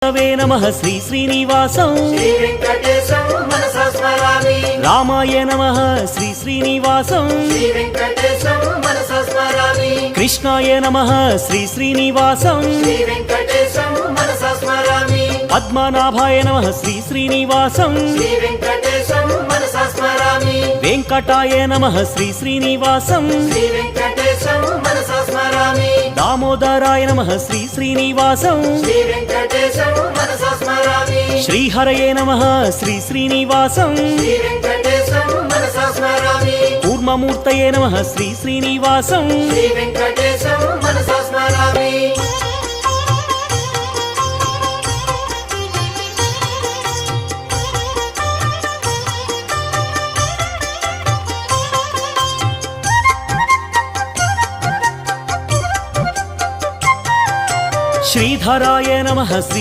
नमः श्री श्रीनिवासं श्री वेंकटेशं मनसा स्मरामि। रामाय नमः श्री श्रीनिवासं श्री वेंकटेशं मनसा स्मरामि। कृष्णाय नमः श्री श्रीनिवासं श्री वेंकटेशं मनसा स्मरामि। पद्मनाभाय नमः श्री श्रीनिवासं श्री वेंकटेशं मनसा स्मरामि। वेंकटाय नमः श्री श्रीनिवासं श्री वेंकटेशं मनसा स्मरामि। दामोदराय नमः श्री श्रीनिवासं श्री वेंकटेशं मनसा स्मरामि। श्रीहरये नमः श्री श्रीनिवासं श्री वेंकटेशं मनसा स्मरामि। कूर्ममूर्तये नमः श्री श्रीनिवासं श्री वेंकटेशं मनसा स्मरामि। श्रीधराय नमः श्री